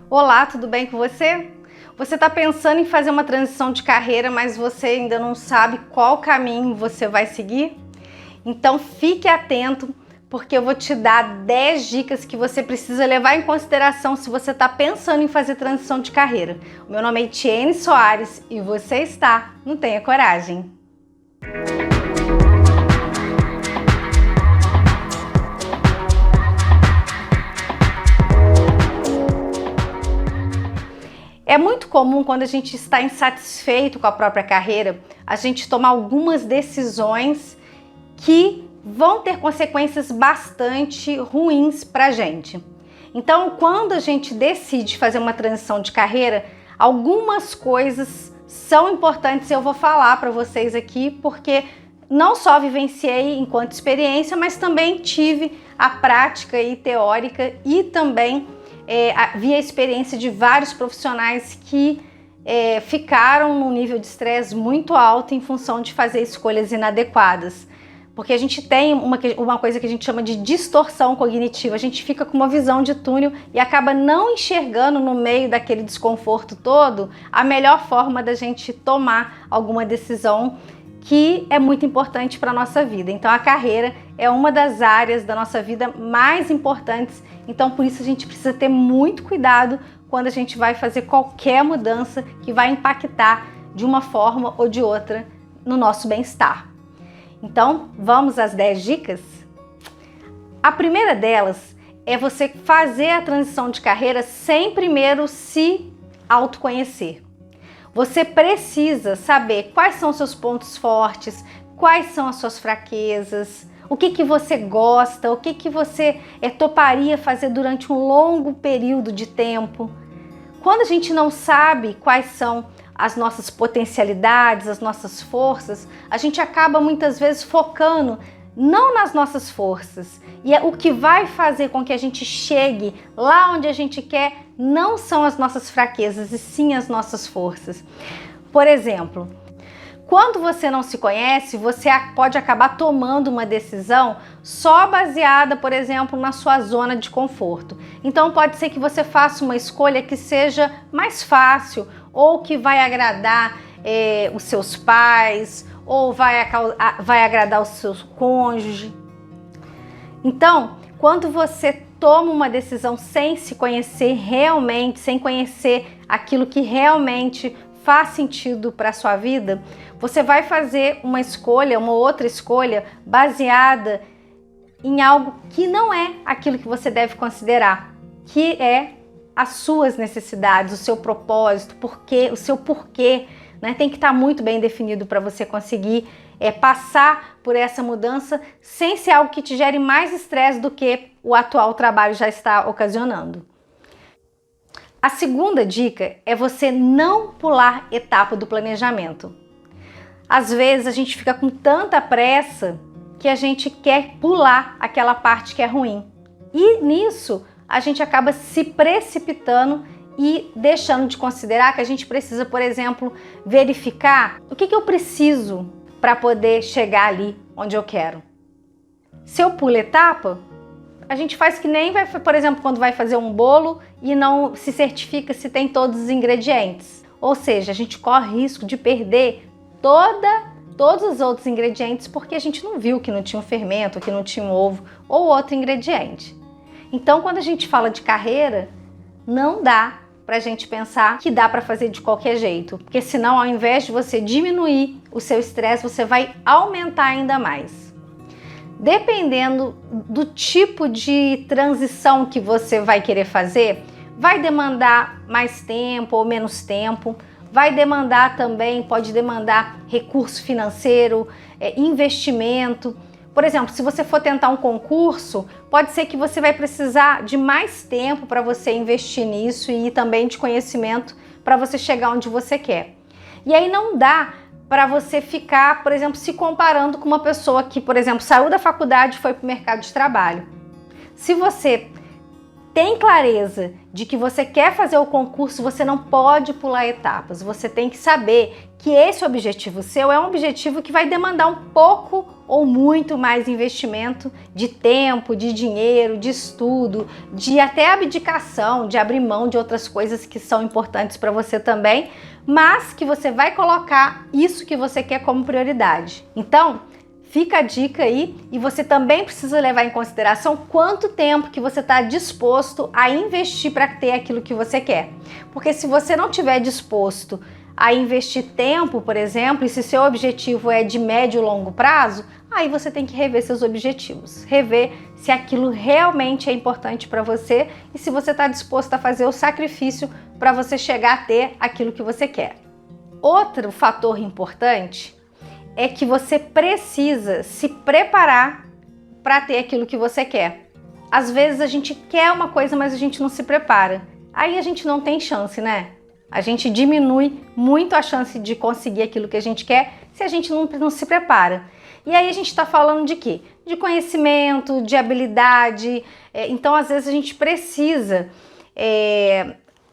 Olá, tudo bem com você? Você está pensando em fazer uma transição de carreira, mas você ainda não sabe qual caminho você vai seguir? Então fique atento, porque eu vou te dar 10 dicas que você precisa levar em consideração se você está pensando em fazer transição de carreira. O meu nome é Etienne Soares e você está no Tenha Coragem. É muito comum, quando a gente está insatisfeito com a própria carreira, a gente tomar algumas decisões que vão ter consequências bastante ruins para a gente. Então, quando a gente decide fazer uma transição de carreira, algumas coisas são importantes e eu vou falar para vocês aqui, porque não só vivenciei enquanto experiência, mas também tive a prática e teórica e também vi a experiência de vários profissionais que ficaram num nível de estresse muito alto em função de fazer escolhas inadequadas. Porque a gente tem uma coisa que a gente chama de distorção cognitiva, a gente fica com uma visão de túnel e acaba não enxergando no meio daquele desconforto todo a melhor forma da gente tomar alguma decisão que é muito importante para a nossa vida. Então a carreira é uma das áreas da nossa vida mais importantes, então por isso a gente precisa ter muito cuidado quando a gente vai fazer qualquer mudança que vai impactar de uma forma ou de outra no nosso bem-estar. Então vamos às 10 dicas? A primeira delas é você fazer a transição de carreira sem primeiro se autoconhecer. Você precisa saber quais são os seus pontos fortes, quais são as suas fraquezas, o que você gosta, o que você toparia fazer durante um longo período de tempo. Quando a gente não sabe quais são as nossas potencialidades, as nossas forças, a gente acaba muitas vezes focando não nas nossas forças. E o que vai fazer com que a gente chegue lá onde a gente quer não são as nossas fraquezas, e sim as nossas forças. Por exemplo, quando você não se conhece, você pode acabar tomando uma decisão só baseada, por exemplo, na sua zona de conforto. Então pode ser que você faça uma escolha que seja mais fácil, ou que vai agradar os seus pais, ou vai agradar o seu cônjuge. Então, quando você toma uma decisão sem se conhecer realmente, sem conhecer aquilo que realmente faz sentido para a sua vida, você vai fazer uma escolha, uma outra escolha baseada em algo que não é aquilo que você deve considerar, que é as suas necessidades, o seu propósito, o seu porquê, né? Tem que estar muito bem definido para você conseguir passar por essa mudança sem ser algo que te gere mais estresse do que o atual trabalho já está ocasionando. A segunda dica é você não pular etapa do planejamento. Às vezes a gente fica com tanta pressa que a gente quer pular aquela parte que é ruim. E nisso a gente acaba se precipitando e deixando de considerar que a gente precisa, por exemplo, verificar o que eu preciso para poder chegar ali onde eu quero. Se eu pulo etapa, a gente faz que nem por exemplo, quando vai fazer um bolo e não se certifica se tem todos os ingredientes. Ou seja, a gente corre risco de perder todos os outros ingredientes porque a gente não viu que não tinha um fermento, que não tinha um ovo ou outro ingrediente. Então, quando a gente fala de carreira, não dá pra gente pensar que dá para fazer de qualquer jeito, porque senão, ao invés de você diminuir o seu estresse, você vai aumentar ainda mais. Dependendo do tipo de transição que você vai querer fazer, vai demandar mais tempo ou menos tempo, vai demandar também, pode demandar recurso financeiro, investimento. Por exemplo, se você for tentar um concurso, pode ser que você vai precisar de mais tempo para você investir nisso e também de conhecimento para você chegar onde você quer. E aí não dá para você ficar, por exemplo, se comparando com uma pessoa que, por exemplo, saiu da faculdade e foi para o mercado de trabalho. Se você tem clareza de que você quer fazer o concurso, você não pode pular etapas. Você tem que saber que esse objetivo seu é um objetivo que vai demandar um pouco ou muito mais investimento de tempo, de dinheiro, de estudo, de até abdicação, de abrir mão de outras coisas que são importantes para você também, mas que você vai colocar isso que você quer como prioridade. Então, fica a dica aí, e você também precisa levar em consideração quanto tempo que você está disposto a investir para ter aquilo que você quer. Porque se você não estiver disposto a investir tempo, por exemplo, e se seu objetivo é de médio e longo prazo, aí você tem que rever seus objetivos, rever se aquilo realmente é importante para você e se você está disposto a fazer o sacrifício para você chegar a ter aquilo que você quer. Outro fator importante é que você precisa se preparar para ter aquilo que você quer. Às vezes a gente quer uma coisa, mas a gente não se prepara. Aí a gente não tem chance, né? A gente diminui muito a chance de conseguir aquilo que a gente quer se a gente não se prepara. E aí a gente está falando de quê? De conhecimento, de habilidade. Então, às vezes, a gente precisa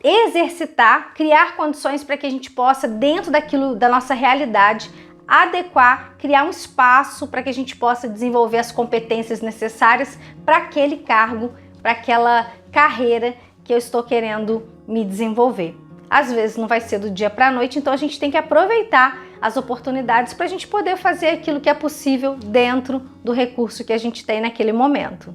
exercitar, criar condições para que a gente possa, dentro daquilo da nossa realidade, adequar, criar um espaço para que a gente possa desenvolver as competências necessárias para aquele cargo, para aquela carreira que eu estou querendo me desenvolver. Às vezes não vai ser do dia para a noite, então a gente tem que aproveitar as oportunidades para a gente poder fazer aquilo que é possível dentro do recurso que a gente tem naquele momento.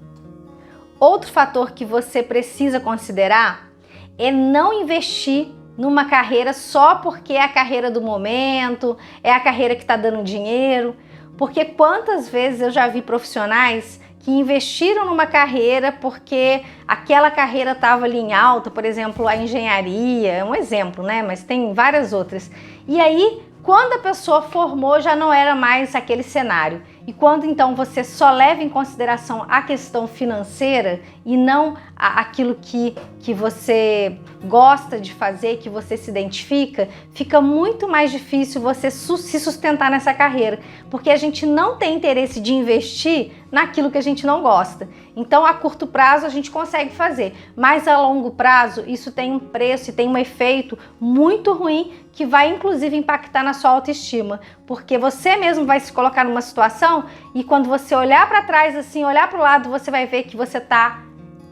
Outro fator que você precisa considerar é não investir numa carreira só porque é a carreira do momento, é a carreira que está dando dinheiro, porque quantas vezes eu já vi profissionais que investiram numa carreira porque aquela carreira estava ali em alta, por exemplo, a engenharia, é um exemplo, né? Mas tem várias outras. E aí, quando a pessoa formou, já não era mais aquele cenário. E quando então você só leva em consideração a questão financeira e não aquilo que você gosta de fazer, que você se identifica, fica muito mais difícil você se sustentar nessa carreira, porque a gente não tem interesse de investir naquilo que a gente não gosta. Então, a curto prazo a gente consegue fazer, mas a longo prazo isso tem um preço e tem um efeito muito ruim que vai inclusive impactar na sua autoestima, porque você mesmo vai se colocar numa situação e quando você olhar para trás assim, olhar para o lado, você vai ver que você está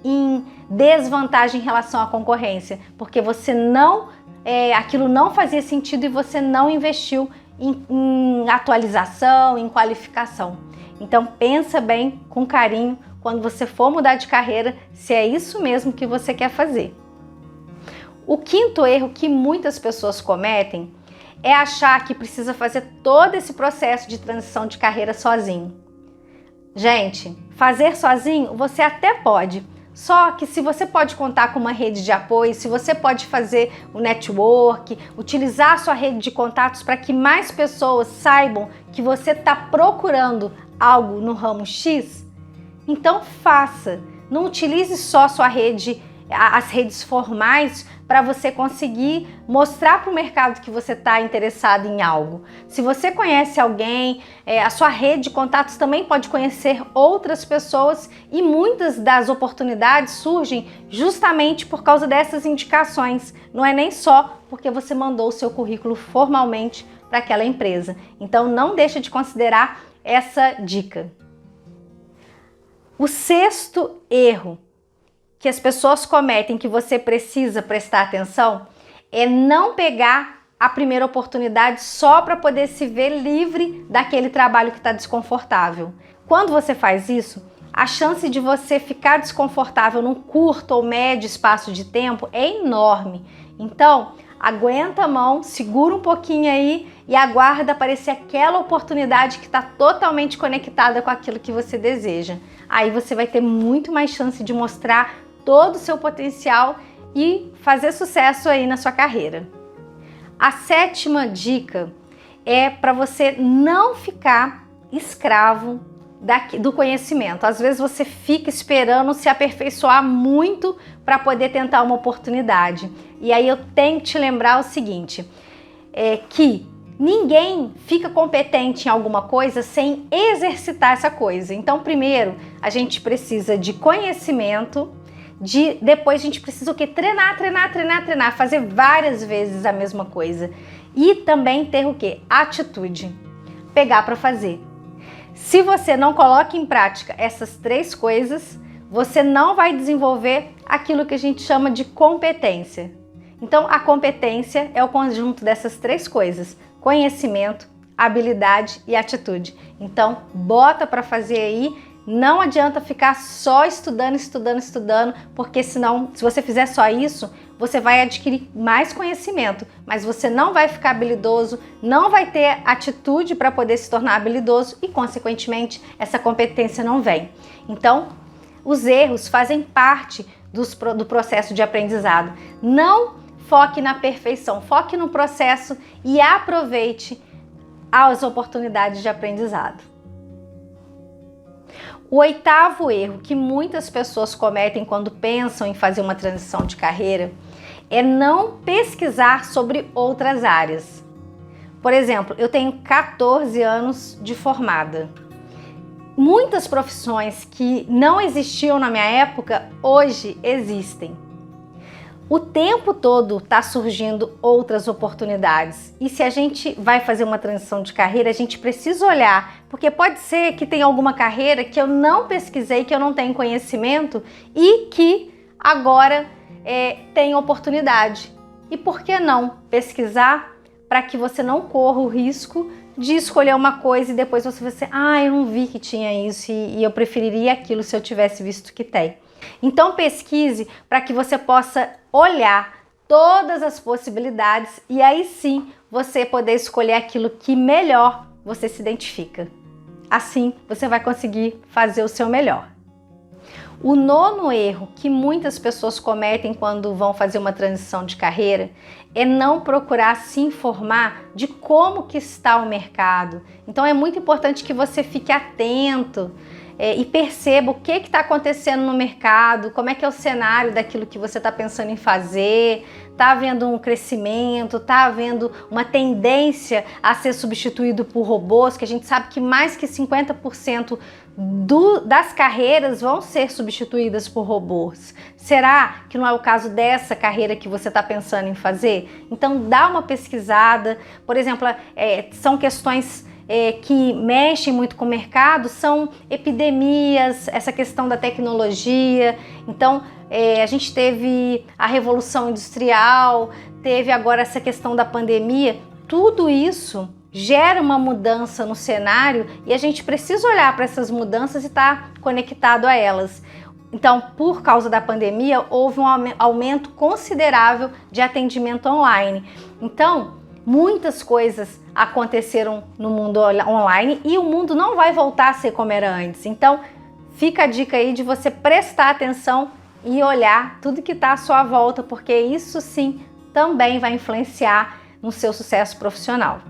em desvantagem em relação à concorrência, porque você aquilo não fazia sentido e você não investiu em atualização, em qualificação. Então pensa bem, com carinho, quando você for mudar de carreira, se é isso mesmo que você quer fazer. O quinto erro que muitas pessoas cometem é achar que precisa fazer todo esse processo de transição de carreira sozinho. Gente, fazer sozinho você até pode, só que se você pode contar com uma rede de apoio, se você pode fazer o network, utilizar a sua rede de contatos para que mais pessoas saibam que você está procurando algo no ramo X, então faça. Não utilize só a sua rede, as redes formais, para você conseguir mostrar para o mercado que você está interessado em algo. Se você conhece alguém, a sua rede de contatos também pode conhecer outras pessoas e muitas das oportunidades surgem justamente por causa dessas indicações. Não é nem só porque você mandou o seu currículo formalmente para aquela empresa. Então não deixa de considerar essa dica. O sexto erro que as pessoas cometem, que você precisa prestar atenção, é não pegar a primeira oportunidade só para poder se ver livre daquele trabalho que está desconfortável. Quando você faz isso, a chance de você ficar desconfortável num curto ou médio espaço de tempo é enorme. Então, aguenta a mão, segura um pouquinho aí e aguarda aparecer aquela oportunidade que está totalmente conectada com aquilo que você deseja. Aí você vai ter muito mais chance de mostrar todo o seu potencial e fazer sucesso aí na sua carreira. A sétima dica é para você não ficar escravo do conhecimento. Às vezes você fica esperando se aperfeiçoar muito para poder tentar uma oportunidade. E aí eu tenho que te lembrar o seguinte, que ninguém fica competente em alguma coisa sem exercitar essa coisa. Então, primeiro, a gente precisa de conhecimento, Depois a gente precisa o quê? Treinar, fazer várias vezes a mesma coisa. E também ter o quê? Atitude. Pegar para fazer. Se você não coloca em prática essas 3 coisas, você não vai desenvolver aquilo que a gente chama de competência. Então, a competência é o conjunto dessas 3 coisas: conhecimento, habilidade e atitude. Então, bota para fazer aí. Não adianta ficar só estudando, porque senão, se você fizer só isso, você vai adquirir mais conhecimento, mas você não vai ficar habilidoso, não vai ter atitude para poder se tornar habilidoso e, consequentemente, essa competência não vem. Então, os erros fazem parte do processo de aprendizado. Não foque na perfeição, foque no processo e aproveite as oportunidades de aprendizado. O 8º erro que muitas pessoas cometem quando pensam em fazer uma transição de carreira é não pesquisar sobre outras áreas. Por exemplo, eu tenho 14 anos de formada. Muitas profissões que não existiam na minha época, hoje existem. O tempo todo está surgindo outras oportunidades e se a gente vai fazer uma transição de carreira, a gente precisa olhar, porque pode ser que tenha alguma carreira que eu não pesquisei, que eu não tenho conhecimento e que agora tem oportunidade. E por que não pesquisar para que você não corra o risco de escolher uma coisa e depois você vai dizer, eu não vi que tinha isso e eu preferiria aquilo se eu tivesse visto que tem. Então pesquise para que você possa olhar todas as possibilidades e aí sim você poder escolher aquilo que melhor você se identifica. Assim você vai conseguir fazer o seu melhor. O 9º erro que muitas pessoas cometem quando vão fazer uma transição de carreira é não procurar se informar de como que está o mercado. Então é muito importante que você fique atento e perceba o que está acontecendo no mercado, como é que é o cenário daquilo que você está pensando em fazer, está havendo um crescimento, está havendo uma tendência a ser substituído por robôs, que a gente sabe que mais que 50% das carreiras vão ser substituídas por robôs. Será que não é o caso dessa carreira que você está pensando em fazer? Então dá uma pesquisada, por exemplo, são questões que mexem muito com o mercado, são epidemias, essa questão da tecnologia. Então a gente teve a Revolução Industrial, teve agora essa questão da pandemia, tudo isso gera uma mudança no cenário e a gente precisa olhar para essas mudanças e estar conectado a elas. Então, por causa da pandemia, houve um aumento considerável de atendimento online. Então, muitas coisas aconteceram no mundo online e o mundo não vai voltar a ser como era antes. Então, fica a dica aí de você prestar atenção e olhar tudo que está à sua volta, porque isso sim também vai influenciar no seu sucesso profissional.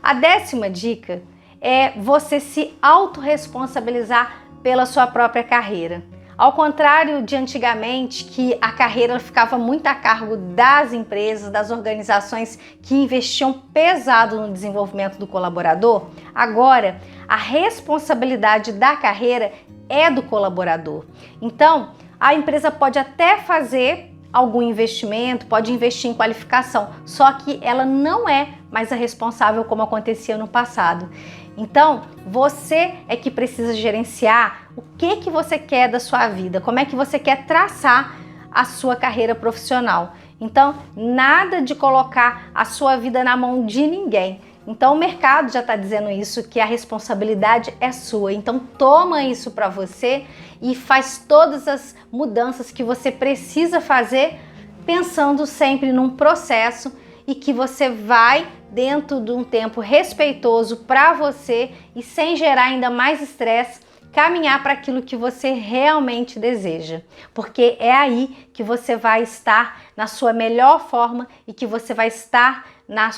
A 10ª dica é você se autorresponsabilizar pela sua própria carreira. Ao contrário de antigamente, que a carreira ficava muito a cargo das empresas, das organizações que investiam pesado no desenvolvimento do colaborador, agora a responsabilidade da carreira é do colaborador. Então, a empresa pode até fazer algum investimento, pode investir em qualificação, só que ela não é mais a responsável como acontecia no passado. Então, você é que precisa gerenciar o que você quer da sua vida, como é que você quer traçar a sua carreira profissional. Então, nada de colocar a sua vida na mão de ninguém. Então, o mercado já está dizendo isso, que a responsabilidade é sua. Então, toma isso para você e faz todas as mudanças que você precisa fazer, pensando sempre num processo e que você vai, dentro de um tempo respeitoso para você e sem gerar ainda mais estresse, caminhar para aquilo que você realmente deseja, porque é aí que você vai estar na sua melhor forma e que você vai estar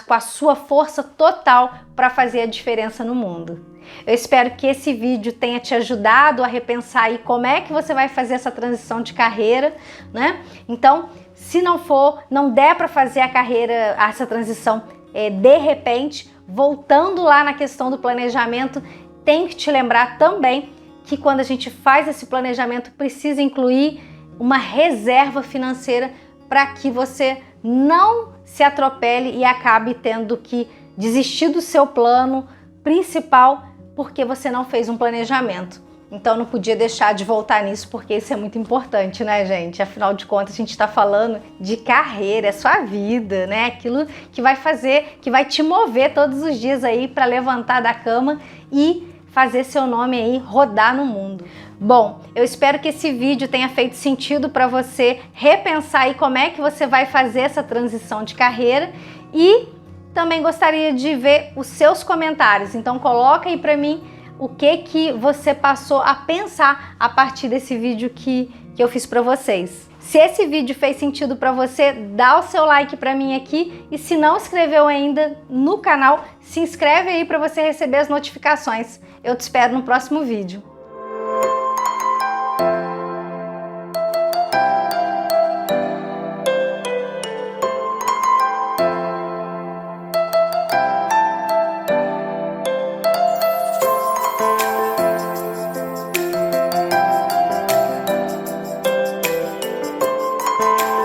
com a sua força total para fazer a diferença no mundo. Eu espero que esse vídeo tenha te ajudado a repensar aí como é que você vai fazer essa transição de carreira, né? Então, se não der para fazer a carreira, essa transição de repente, voltando lá na questão do planejamento, tem que te lembrar também que quando a gente faz esse planejamento precisa incluir uma reserva financeira para que você não se atropele e acabe tendo que desistir do seu plano principal porque você não fez um planejamento. Então não podia deixar de voltar nisso, porque isso é muito importante, né, gente? Afinal de contas, a gente está falando de carreira, é sua vida, né? Aquilo que vai fazer, que vai te mover todos os dias aí para levantar da cama e fazer seu nome aí rodar no mundo. Bom, eu espero que esse vídeo tenha feito sentido para você repensar aí como é que você vai fazer essa transição de carreira, e também gostaria de ver os seus comentários. Então coloca aí para mim o que você passou a pensar a partir desse vídeo que eu fiz para vocês. Se esse vídeo fez sentido para você, dá o seu like para mim aqui, e se não inscreveu ainda no canal, se inscreve aí para você receber as notificações. Eu te espero no próximo vídeo.